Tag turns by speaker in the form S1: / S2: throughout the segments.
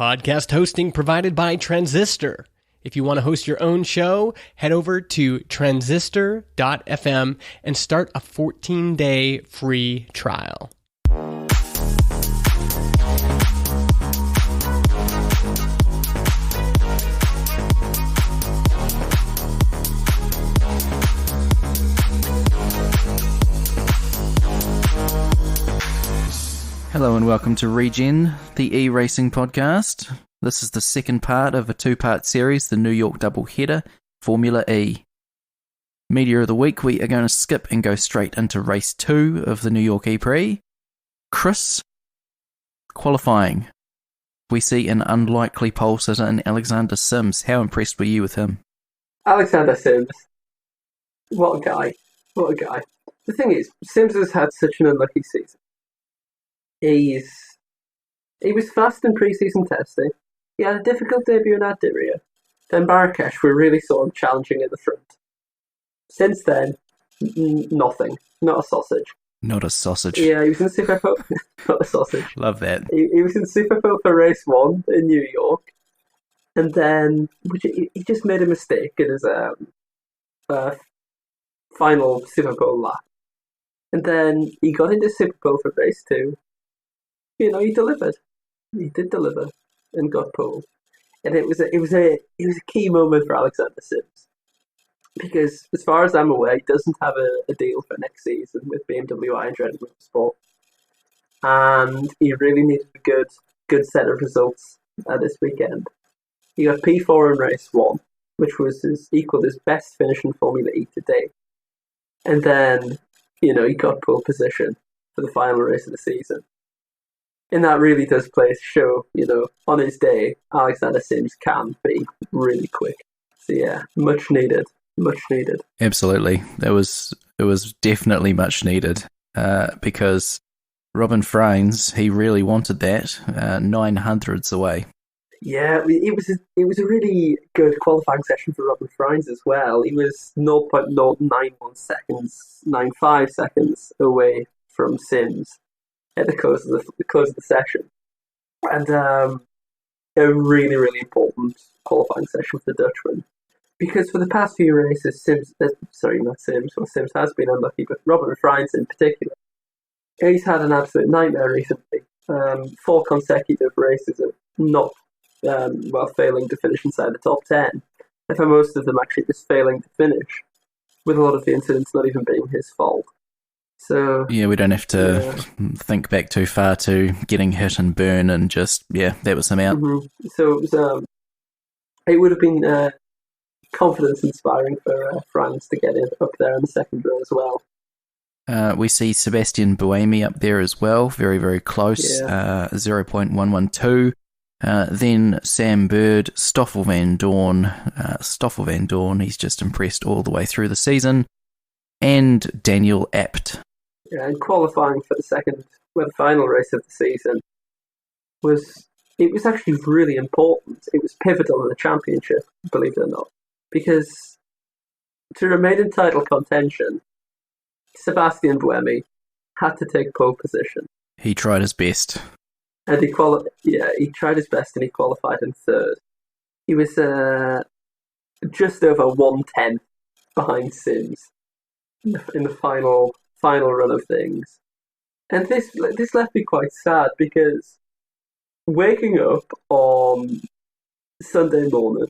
S1: Podcast hosting provided by Transistor. If you want to host your own show, head over to transistor.fm and start a 14-day free trial.
S2: Hello and welcome to Regen, the e-racing podcast. This is the second part of a two-part series, the New York doubleheader, Formula E. Media of the week, we are going to skip and go straight into race 2 of the New York E-Prix. Chris, qualifying. We see an unlikely pole sitter in Alexander Sims. How impressed were you with him?
S3: Alexander Sims. What a guy. What a guy. The thing is, Sims has had such an unlucky season. He was fast in pre-season testing. He had a difficult debut in Adiria. Then Marrakesh, we really saw him challenging at the front. Since then, nothing. Not a sausage.
S2: Not a sausage.
S3: Yeah, he was in Super Bowl. Not a sausage.
S2: Love that.
S3: He was in Super Bowl for race 1 in New York. And then he just made a mistake in his final Super Bowl lap. And then he got into Super Bowl for race 2. You know, he delivered. He did deliver and got pole. And it was a key moment for Alexander Sims. Because as far as I'm aware, he doesn't have a deal for next season with BMW and Regen Motorsport. And he really needed a good set of results this weekend. He got P4 in race 1, which was equaled his best finish in Formula E to date. And then, you know, he got pole position for the final race of the season. And that really does play to show, you know, on his day, Alexander Sims can be really quick. So yeah, much needed.
S2: Absolutely. It was definitely much needed because Robin Freins, he really wanted that 900ths away.
S3: Yeah, it was a really good qualifying session for Robin Freins as well. He was 0.091 seconds away from Sims at the close of the session, and a really, really important qualifying session for the Dutchman, because for the past few races, Sims has been unlucky, but Robert Freins in particular, he's had an absolute nightmare recently. 4 consecutive races of not failing to finish inside the top 10, and for most of them actually just failing to finish, with a lot of the incidents not even being his fault. So
S2: yeah, we don't have to think back too far to getting hit and burn and just, that was him out.
S3: Mm-hmm. So it would have been confidence inspiring for France to get it up there in the second row as well.
S2: We see Sebastian Buemi up there as well, very, very close, 0.112. Then Sam Bird, Stoffel Van Dorn, he's just impressed all the way through the season, and Daniel Abt.
S3: Yeah, and qualifying for the final race of the season was actually really important. It was pivotal in the championship, believe it or not, because to remain in title contention, Sebastian Buemi had to take pole position.
S2: He tried his best.
S3: And he tried his best and he qualified in third. He was just over 1/10 behind Sims in the final run of things. And this left me quite sad, because waking up on Sunday morning,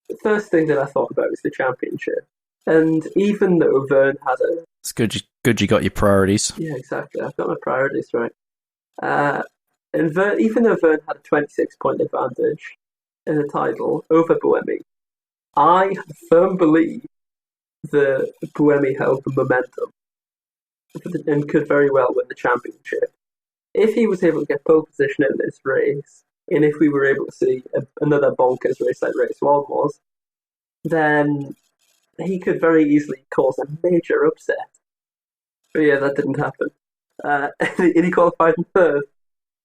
S3: the first thing that I thought about was the championship. And even though Vern had
S2: It's good you got your priorities.
S3: Yeah, exactly. I've got my priorities right. And even though Vern had a 26-point advantage in the title over Buemi, I firmly believe that Buemi held the momentum and could very well win the championship. If he was able to get pole position in this race, and if we were able to see another bonkers race like race 1 was, then he could very easily cause a major upset. But yeah, that didn't happen. And he qualified in third.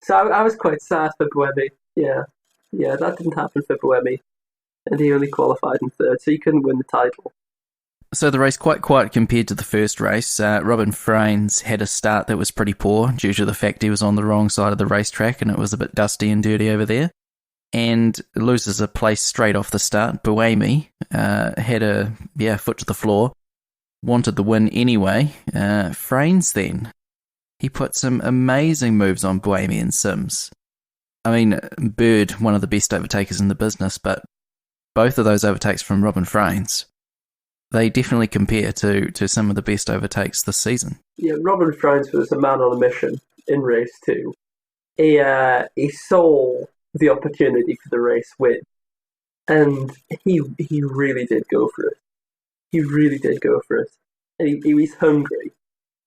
S3: So I was quite sad for Buemi. Yeah, that didn't happen for Buemi. And he only qualified in third, so he couldn't win the title.
S2: So the race quite quiet compared to the first race. Robin Freins had a start that was pretty poor due to the fact he was on the wrong side of the racetrack and it was a bit dusty and dirty over there. and loses a place straight off the start. Buemi had a foot to the floor, wanted the win anyway. Frains then, he put some amazing moves on Buemi and Sims. I mean, Bird, one of the best overtakers in the business, but both of those overtakes from Robin Frains, they definitely compare to some of the best overtakes this season.
S3: Yeah, Robin Frains was a man on a mission in race 2. He saw the opportunity for the race win, and he really did go for it. He really did go for it. And he was hungry.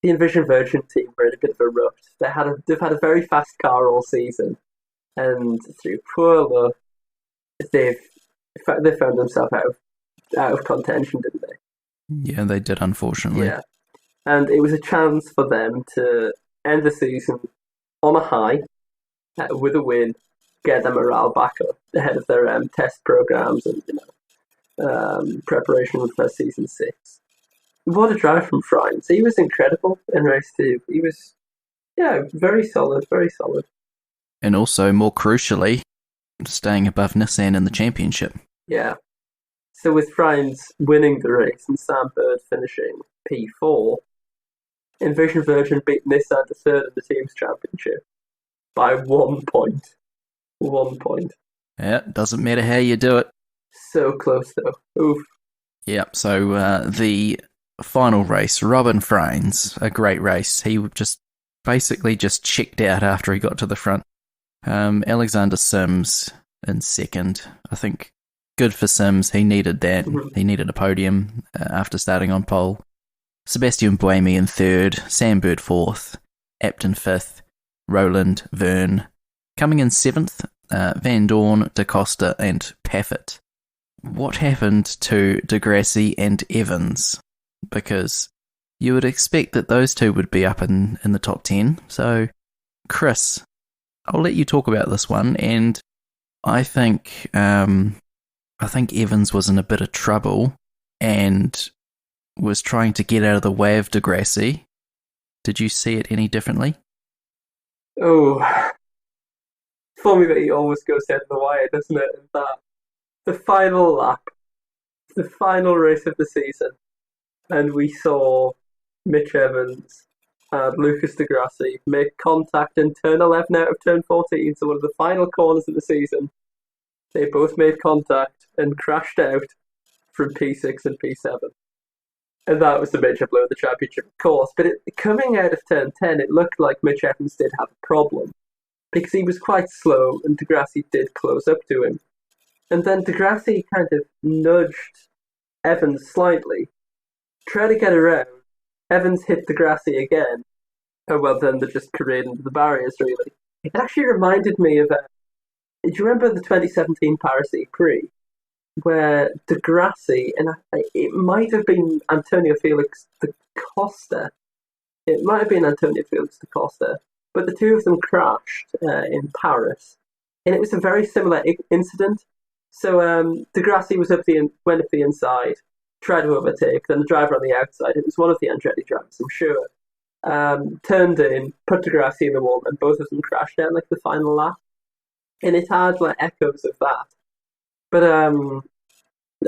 S3: The Envision Virgin team were in a bit of a rut. They've had a very fast car all season, and through poor luck, they found themselves out of contention, didn't they?
S2: Yeah, they did, unfortunately.
S3: Yeah, and it was a chance for them to end the season on a high with a win, get their morale back up ahead of their test programs and preparation for season 6. What a drive from Frains! He was incredible in race 2. He was, very solid, very solid.
S2: And also, more crucially, staying above Nissan in the championship.
S3: Yeah. So with Frains winning the race and Sam Bird finishing P4, Envision Virgin beat Nissan to third in the team's championship by 1 point. 1 point.
S2: Yeah, doesn't matter how you do it.
S3: So close, though. Oof.
S2: Yeah, so the final race, Robin Frains, a great race. He basically checked out after he got to the front. Alexander Sims in second. I think good for Sims. He needed that. Mm-hmm. He needed a podium after starting on pole. Sebastian Buemi in third. Sam Bird fourth. Apton fifth. Roland, Verne. Coming in seventh, Van Dorn, Da Costa and Paffett. What happened to Degrassi and Evans? Because you would expect that those two would be up in the top 10. So, Chris, I'll let you talk about this one. And I think Evans was in a bit of trouble and was trying to get out of the way of Degrassi. Did you see it any differently?
S3: Oh, Formula E always goes down the wire, doesn't it? And that the final lap, the final race of the season, and we saw Mitch Evans and Lucas Degrassi make contact in turn 11 out of turn 14, so one of the final corners of the season. They both made contact and crashed out from P6 and P7. And that was the major blow of the championship, of course. But coming out of turn 10, it looked like Mitch Evans did have a problem, because he was quite slow and Degrassi did close up to him. And then Degrassi kind of nudged Evans slightly, tried to get around. Evans hit Degrassi again. Oh, well, then they just careened into the barriers, really. It actually reminded me of... do you remember the 2017 Paris E-Prix? Where Degrassi, and it might have been Antonio Felix da Costa. It might have been Antonio Felix da Costa. But the two of them crashed in Paris. And it was a very similar incident. So Degrassi went up the inside, tried to overtake, then the driver on the outside, it was one of the Andretti drivers, I'm sure, turned in, put Degrassi in the wall, and both of them crashed out like the final lap. And it had echoes of that. But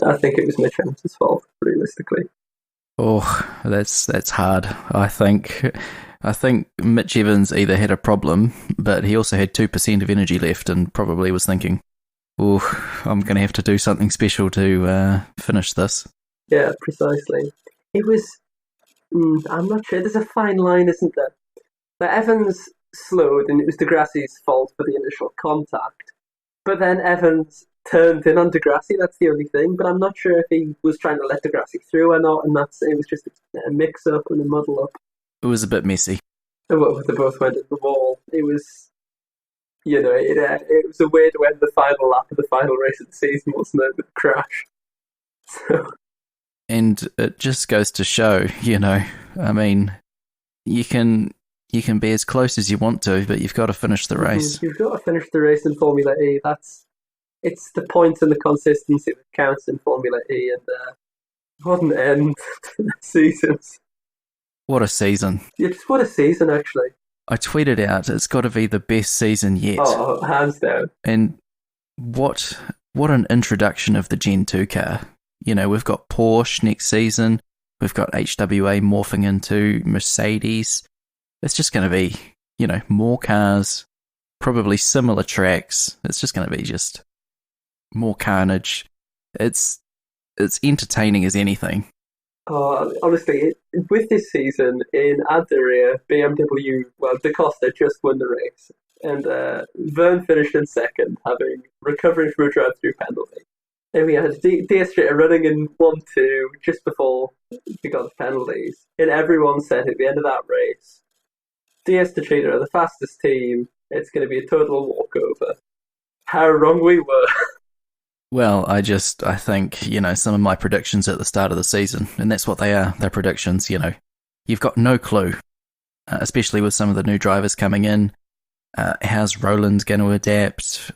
S3: I think it was Mitch Evans' fault, realistically.
S2: Oh, that's hard. I think Mitch Evans either had a problem, but he also had 2% of energy left and probably was thinking, oh, I'm going to have to do something special to finish this.
S3: Yeah, precisely. It was... I'm not sure. There's a fine line, isn't there? But Evans slowed, and it was Degrassi's fault for the initial contact. But then Evans turned in on Degrassi, that's the only thing. But I'm not sure if he was trying to let Degrassi through or not, and it was just a mix-up and a muddle-up.
S2: It was a bit messy.
S3: They both went at the wall. It was... it was a way to end the final lap of the final race of the season, wasn't it, with a crash. So...
S2: And it just goes to show, I mean, you can be as close as you want to, but you've got to finish the race.
S3: You've got to finish the race in Formula E. It's the points and the consistency that counts in Formula E, and what an end to the seasons.
S2: What a season.
S3: Yeah, just what a season, actually.
S2: I tweeted out, it's got to be the best season yet.
S3: Oh, hands down.
S2: And what an introduction of the Gen 2 car. You know, we've got Porsche next season. We've got HWA morphing into Mercedes. It's just going to be, you know, more cars, probably similar tracks. It's just going to be just more carnage. It's entertaining as anything.
S3: Honestly, with this season in Adria, BMW, well, Da Costa just won the race, and Verne finished in second, recovering from a drive-through penalty. And we had DS running in 1-2 just before we got the penalties. And everyone said at the end of that race, DS are the fastest team. It's going to be a total walkover. How wrong we were.
S2: Well, I think, you know, some of my predictions at the start of the season, and that's what they are, they're predictions, you know. You've got no clue, especially with some of the new drivers coming in. How's Roland going to adapt?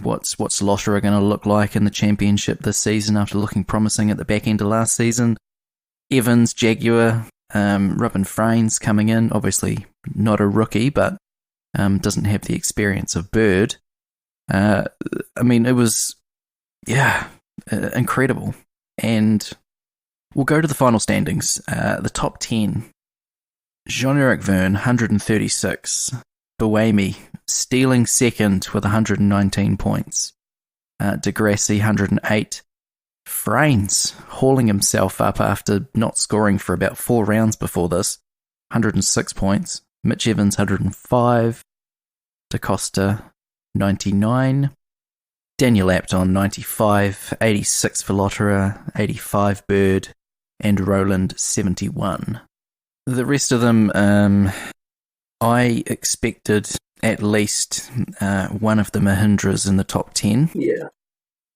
S2: What's Lotterer going to look like in the championship this season after looking promising at the back end of last season? Evans, Jaguar, Robin Frains coming in, obviously not a rookie, but doesn't have the experience of Bird. I mean, it was, incredible. And we'll go to the final standings. The top 10. Jean-Eric Verne, 136. Buemi stealing second with 119 points. Degrassi, 108. Frains hauling himself up after not scoring for about 4 rounds before this. 106 points. Mitch Evans, 105. Da Costa, 99. Daniel Apton, 95. 86 for Lotterer. 85 Bird. And Roland, 71. The rest of them, I expected at least one of the Mahindras in the top 10.
S3: Yeah.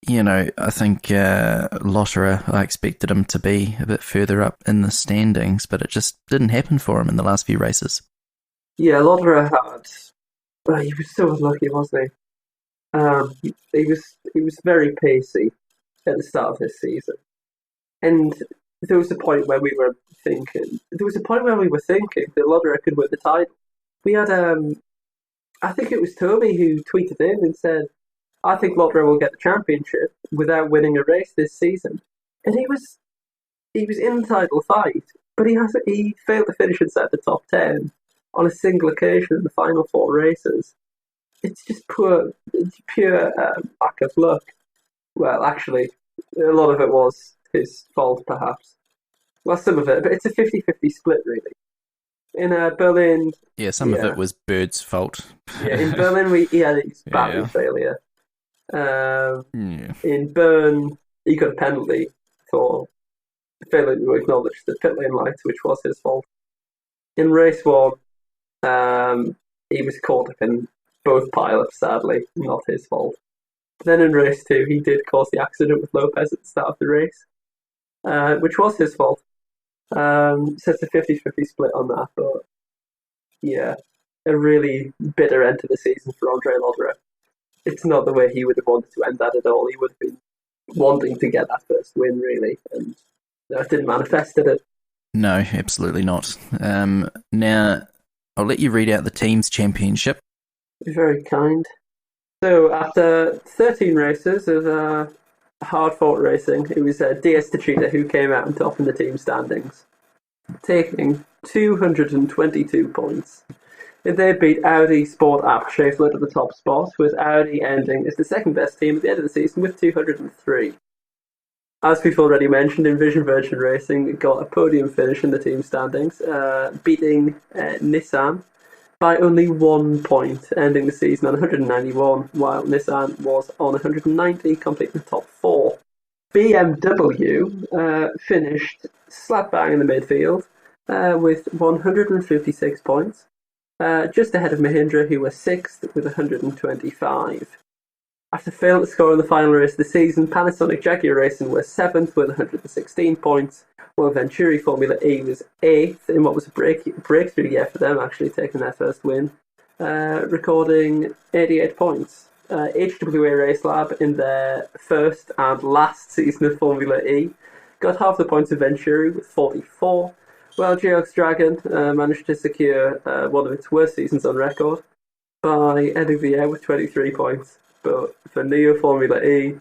S2: You know, I think Lotterer, I expected him to be a bit further up in the standings, but it just didn't happen for him in the last few races.
S3: Yeah, Lotterer he was so unlucky, wasn't he? He was very pacey at the start of this season. And there was a point where we were thinking that Lotterer could win the title. We had, I think it was Toby who tweeted in and said, I think Lotterer will get the championship without winning a race this season. And he was in the title fight, but he failed to finish inside the top 10 on a single occasion in the final 4 races. It's just pure lack of luck. Well, actually, a lot of it was his fault, perhaps. Well, some of it, but it's a 50-50 split, really. In Berlin...
S2: Yeah, some of it was Bird's fault.
S3: Yeah, in Berlin, he had his battery failure. In Bern, he got a penalty for failing to acknowledge the pit lane lights, which was his fault. In race 1, he was caught up in both pilots, sadly, not his fault. Then in race 2, he did cause the accident with Lopez at the start of the race, which was his fault. So it's a 50-50 split on that, but yeah, a really bitter end to the season for Andre Lotterer. It's not the way he would have wanted to end that at all. He would have been wanting to get that first win, really, and that didn't manifest, did it?
S2: No, absolutely not. Now, I'll let you read out the team's championship.
S3: Very kind. So, after 13 races of hard-fought racing, it was DS Techeetah who came out on top in the team standings, taking 222 points. They beat Audi Sport App Schaeffler to the top spot, with Audi ending as the second best team at the end of the season with 203. As we've already mentioned, Envision Virgin Racing got a podium finish in the team standings, beating Nissan by only 1 point, ending the season on 191, while Nissan was on 190, completing the top 4. BMW finished slap bang in the midfield with 156 points. Just ahead of Mahindra, who was 6th with 125. After failing to score in the final race of the season, Panasonic Jaguar Racing was 7th with 116 points, while Venturi Formula E was 8th in what was a breakthrough year for them, actually taking their first win, recording 88 points. HWA Race Lab, in their first and last season of Formula E, got half the points of Venturi with 44, while Georg's Dragon managed to secure one of its worst seasons on record by ending the year with 23 points. but for Neo Formula E,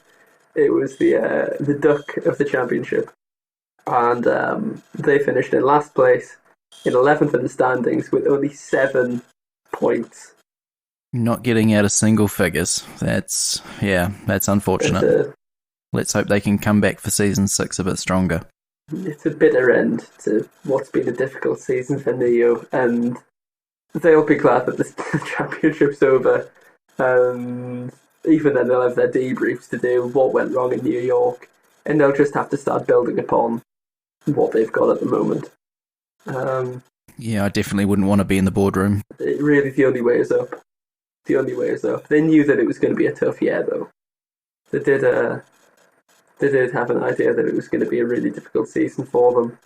S3: it was the duck of the championship, and they finished in last place, in 11th in the standings with only 7 points.
S2: Not getting out of single figures. That's unfortunate. Let's hope they can come back for season 6 a bit stronger.
S3: It's a bitter end to what's been a difficult season for Neo, and they'll be glad that the championship's over. And even then, they'll have their debriefs to do what went wrong in New York, and they'll just have to start building upon what they've got at the moment.
S2: Yeah, I definitely wouldn't want to be in the boardroom.
S3: Really, the only way is up. The only way is up. They knew that it was going to be a tough year, though. They did have an idea that it was going to be a really difficult season for them.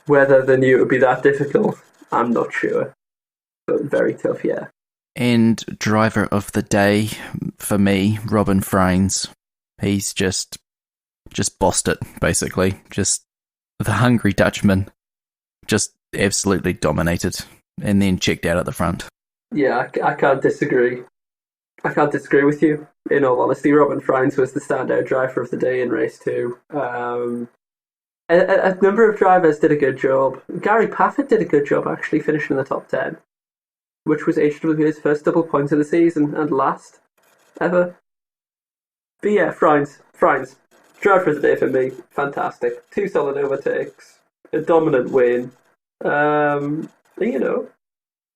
S3: Whether they knew it would be that difficult, I'm not sure. But very tough year.
S2: And driver of the day, for me, Robin Frains. He's just bossed it, basically. Just the hungry Dutchman. Just absolutely dominated. And then checked out at the front.
S3: Yeah, I can't disagree. I can't disagree with you. In all honesty, Robin Frains was the standout driver of the day in race 2. A number of drivers did a good job. Gary Paffett did a good job, actually, finishing in the top 10, which was HW's first double points of the season and last ever. But yeah, Frains, driver of the day for me, fantastic. 2 solid overtakes, a dominant win.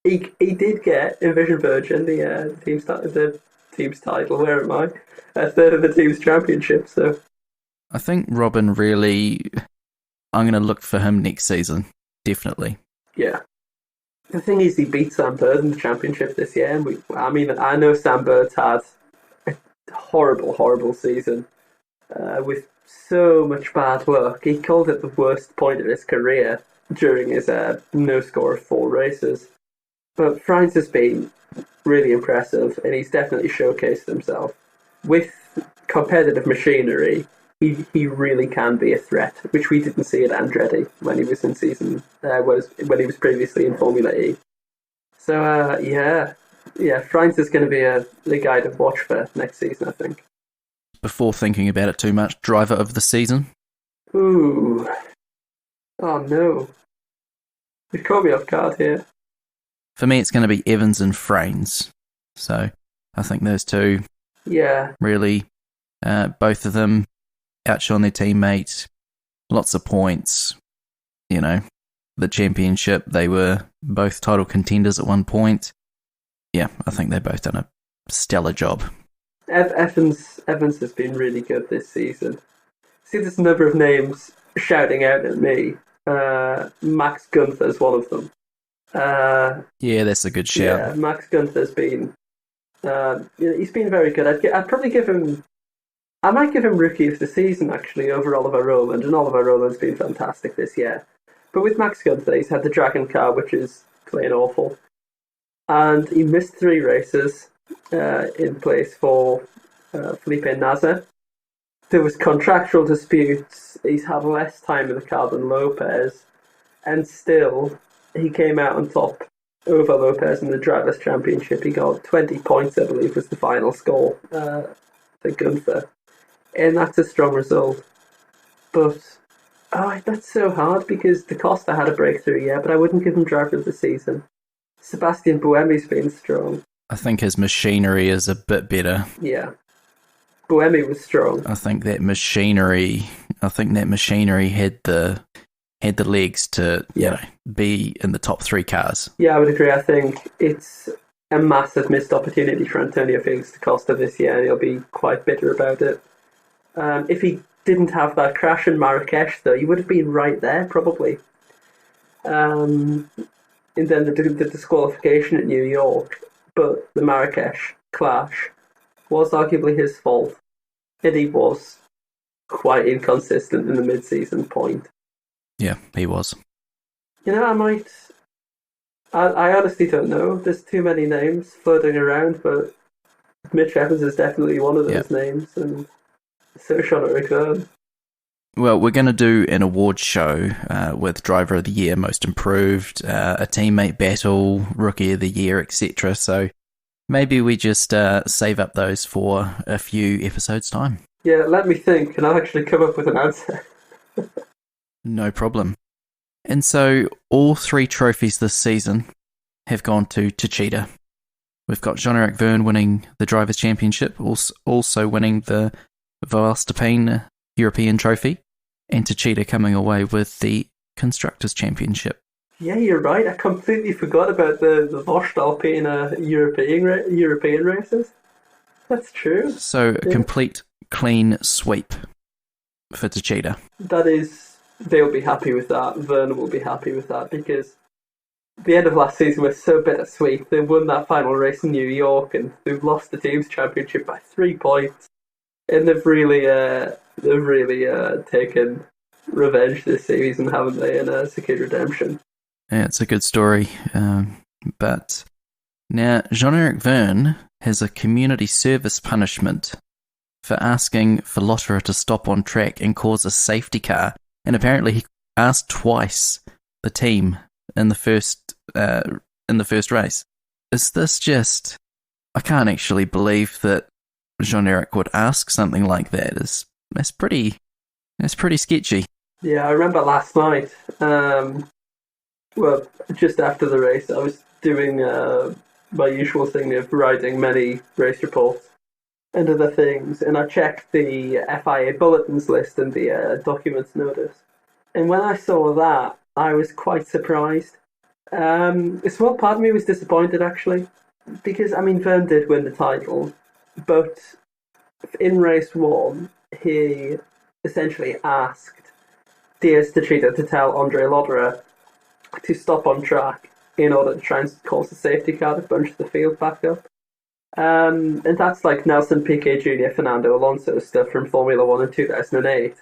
S3: He did get Envision Virgin, the team's title. Where am I? A third of the team's championship. So
S2: I think Robin really. I'm going to look for him next season, definitely.
S3: Yeah. The thing is, he beat Sam Bird in the championship this year. And I know Sam Bird's had a horrible season with so much bad luck. He called it the worst point of his career during his no score of 4 races. But Frains has been really impressive, and he's definitely showcased himself. With competitive machinery, he really can be a threat, which we didn't see at Andretti when he was in when he was previously in Formula E. So yeah, Frains is going to be the guy to watch for next season, I think.
S2: Before thinking about it too much, driver of the season?
S3: Ooh. Oh no. You caught me off guard here.
S2: For me, it's going to be Evans and Frains. So I think those two, really, both of them outshone their teammates, lots of points. The championship, they were both title contenders at one point. Yeah, I think they've both done a stellar job.
S3: Evans has been really good this season. See, there's a number of names shouting out at me. Max Gunther's one of them.
S2: Yeah, that's a good shout.
S3: Yeah, Max Gunther's been, he's been very good. I'd probably give him, I might give him Rookie of the Season actually over Oliver Rowland, and Oliver Rowland's been fantastic this year. But with Max Gunther, he's had the Dragon car, which is plain awful, and he missed 3 races in place for Felipe Nasser. There was contractual disputes. He's had less time in the car than Lopez, and still he came out on top over Lopez in the Drivers' Championship. He got 20 points, I believe, was the final score for Gunther. And that's a strong result. But, that's so hard because Da Costa had a breakthrough, but I wouldn't give him Driver of the Season. Sebastian Buemi's been strong.
S2: I think his machinery is a bit better.
S3: Yeah. Buemi was strong.
S2: I think that machinery had the legs to be in the top 3 cars. Yeah,
S3: I would agree. I think it's a massive missed opportunity for Antonio Felix da Costa this year, and he'll be quite bitter about it. If he didn't have that crash in Marrakesh, though, he would have been right there, probably. And then the disqualification at New York, but the Marrakesh clash was arguably his fault, and he was quite inconsistent in the mid-season point.
S2: Yeah, he was.
S3: I honestly don't know. There's too many names floating around, but Mitch Evans is definitely one of those names, and so Sean McVeigh.
S2: Well, we're going to do an award show with Driver of the Year, Most Improved, a teammate battle, Rookie of the Year, etc. So Maybe we just save up those for a few episodes' time.
S3: Yeah, let me think, and I'll actually come up with an answer.
S2: No problem. And so all 3 trophies this season have gone to Techeetah. We've got Jean-Eric Vergne winning the Drivers' Championship, also winning the Verstappen European Trophy, and Techeetah coming away with the Constructors' Championship.
S3: Yeah, you're right. I completely forgot about the Verstappen European races. That's true.
S2: So a complete clean sweep for Techeetah.
S3: That is, they'll be happy with that. Vergne will be happy with that because the end of last season was so bittersweet. They won that final race in New York and they've lost the team's championship by 3 points. And they've really taken revenge this season, haven't they, and secured redemption.
S2: Yeah, it's a good story. But now Jean-Eric Vergne has a community service punishment for asking for Lotterer to stop on track and cause a safety car. And apparently he asked twice the team in the first race. Is this just... I can't actually believe that Jean-Eric would ask something like that. That's pretty sketchy.
S3: Yeah, I remember last night, well, just after the race, I was doing my usual thing of writing many race reports and other things, and I checked the FIA bulletins list and the documents notice. And when I saw that, I was quite surprised. A small part of me was disappointed, actually, because, I mean, Vergne did win the title, but in race 1, he essentially asked Diaz Techeetah to tell Andre Lotterer to stop on track in order to try and cause a safety car to bunch the field back up. And that's like Nelson Piquet Jr., Fernando Alonso stuff from Formula 1 in 2008.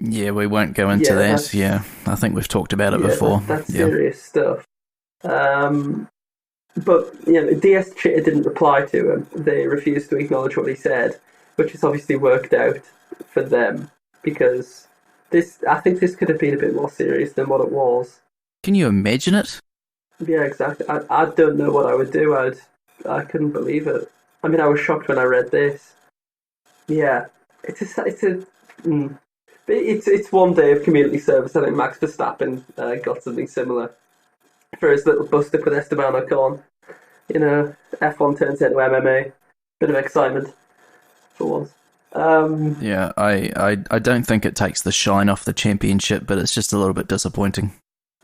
S2: Yeah, we won't go into that. Yeah, I think we've talked about it before.
S3: That's serious stuff. But, Diaz Techeetah didn't reply to him. They refused to acknowledge what he said, which has obviously worked out for them because I think this could have been a bit more serious than what it was.
S2: Can you imagine it?
S3: Yeah, exactly. I don't know what I would do. I couldn't believe it. I mean, I was shocked when I read this. Yeah, it's one day of community service. I think Max Verstappen got something similar for his little bust-up with Esteban Ocon. F1 turns into MMA. Bit of excitement for once.
S2: Yeah, I don't think it takes the shine off the championship, but it's just a little bit disappointing.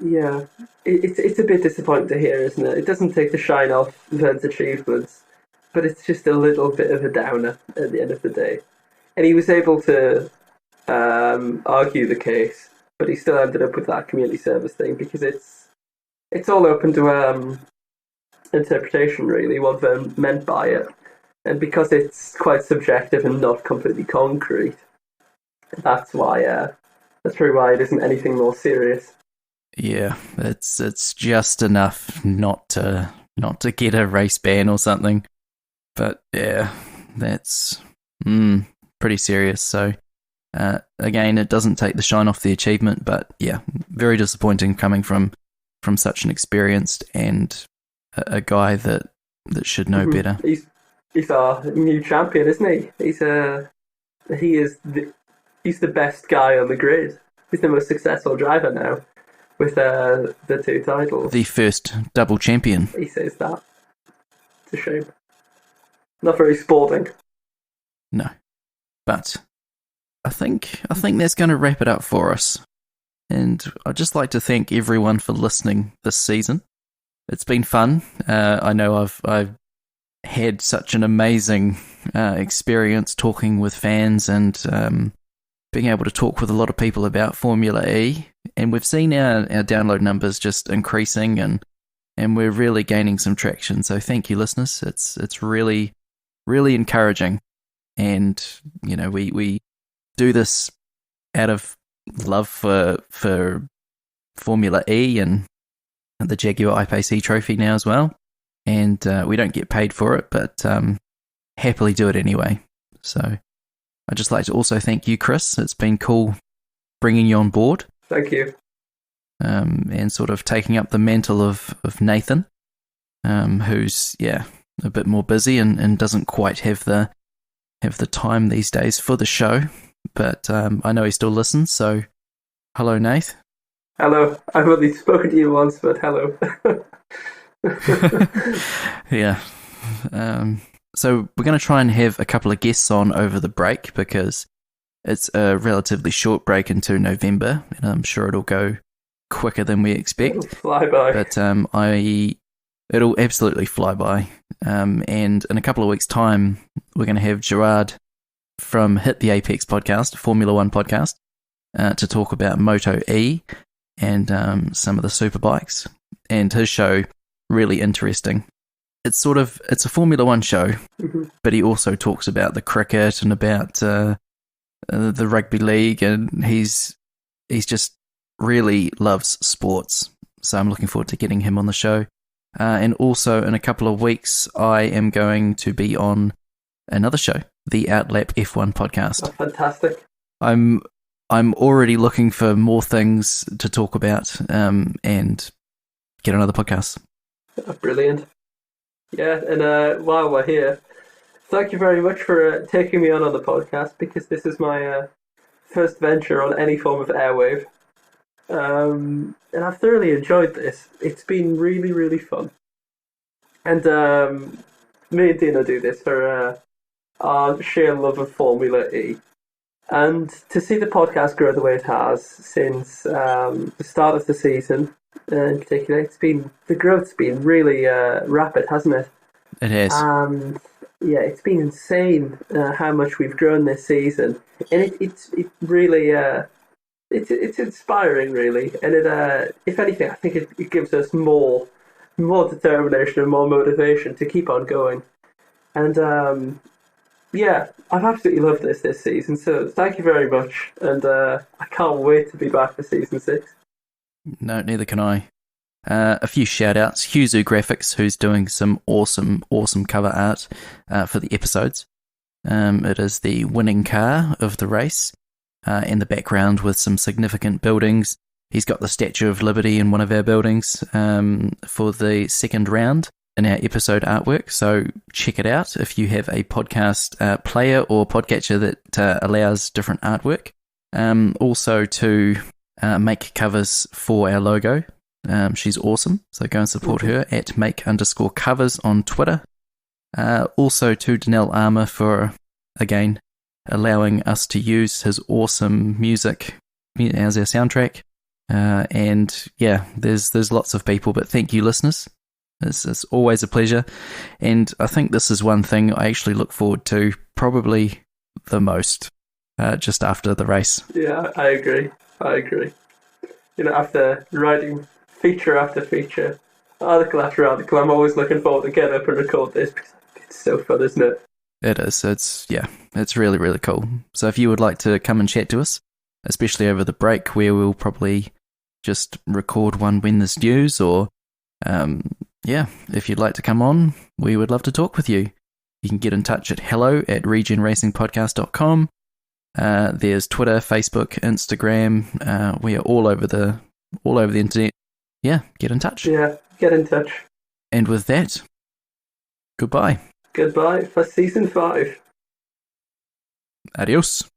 S3: Yeah, it's a bit disappointing to hear, isn't it? It doesn't take the shine off Vergne's achievements, but it's just a little bit of a downer at the end of the day. And he was able to argue the case, but he still ended up with that community service thing because it's all open to interpretation, really, what Vergne meant by it. And because it's quite subjective and not completely concrete, that's probably why it isn't anything more serious.
S2: Yeah, it's just enough not to get a race ban or something. But yeah, that's pretty serious. So again, it doesn't take the shine off the achievement, but yeah, very disappointing coming from such an experienced and a guy that should know better.
S3: He's our new champion, isn't he? He's the best guy on the grid. He's the most successful driver now with the 2 titles.
S2: The first double champion.
S3: He says that. It's a shame. Not very sporting.
S2: No, but I think that's going to wrap it up for us. And I'd just like to thank everyone for listening this season. It's been fun. I know I've had such an amazing experience talking with fans and being able to talk with a lot of people about Formula E. And we've seen our download numbers just increasing and we're really gaining some traction. So thank you, listeners. It's really, really encouraging. And, we do this out of love for Formula E and the Jaguar I-Pace E trophy now as well. And we don't get paid for it, but happily do it anyway. So I'd just like to also thank you, Chris. It's been cool bringing you on board.
S3: Thank you.
S2: And sort of taking up the mantle of Nathan. who's a bit more busy and doesn't quite have the time these days for the show. But I know he still listens, so hello, Nath.
S3: Hello. I've only spoken to you once, but hello.
S2: Yeah. So we're going to try and have a couple of guests on over the break because it's a relatively short break into November, and I'm sure it'll go quicker than we expect.
S3: It'll fly by.
S2: But it'll absolutely fly by. And in a couple of weeks' time, we're going to have Gerard from Hit the Apex podcast, Formula One podcast, to talk about Moto E and some of the superbikes. And his show, really interesting. It's a Formula One show, but he also talks about the cricket and about the rugby league, and he's just really loves sports. So I'm looking forward to getting him on the show. And also in a couple of weeks, I am going to be on another show, the Outlap F1 podcast.
S3: Oh, fantastic.
S2: I'm already looking for more things to talk about and get another podcast.
S3: Oh, brilliant. Yeah, and while we're here, thank you very much for taking me on the podcast, because this is my first venture on any form of airwave. And I've thoroughly enjoyed this. It's been really, really fun. And me and Dina do this for our sheer love of Formula E. And to see the podcast grow the way it has since the start of the season, in particular, the growth's been really rapid, hasn't it?
S2: It has.
S3: And yeah, it's been insane how much we've grown this season, and it's really it's inspiring, really. And it, if anything, I think it gives us more determination and more motivation to keep on going. And yeah, I've absolutely loved this season. So thank you very much, and I can't wait to be back for season 6.
S2: No, neither can I. A few shout-outs. Huzu Graphics, who's doing some awesome cover art for the episodes. It is the winning car of the race in the background with some significant buildings. He's got the Statue of Liberty in one of our buildings for the second round in our episode artwork. So check it out if you have a podcast player or podcatcher that allows different artwork. Also to make covers for our logo. She's awesome, so go and support her at make_covers on Twitter. Also to Danelle Armour for, again, allowing us to use his awesome music as our soundtrack. And yeah, there's lots of people, but thank you, listeners. It's always a pleasure. And I think this is one thing I actually look forward to probably the most, just after the race.
S3: Yeah, I agree. You know, after writing feature after feature, article after article, I'm always looking forward to get up and record this, because it's so fun, isn't it?
S2: It is. It's really, really cool. So if you would like to come and chat to us, especially over the break, where we'll probably just record one when there's news, or if you'd like to come on, we would love to talk with you. You can get in touch at hello@regenracingpodcast.com. There's Twitter, Facebook, Instagram. We are all over the internet. Yeah, get in touch.
S3: Yeah, get in touch.
S2: And with that, goodbye.
S3: Goodbye for season 5.
S2: Adios.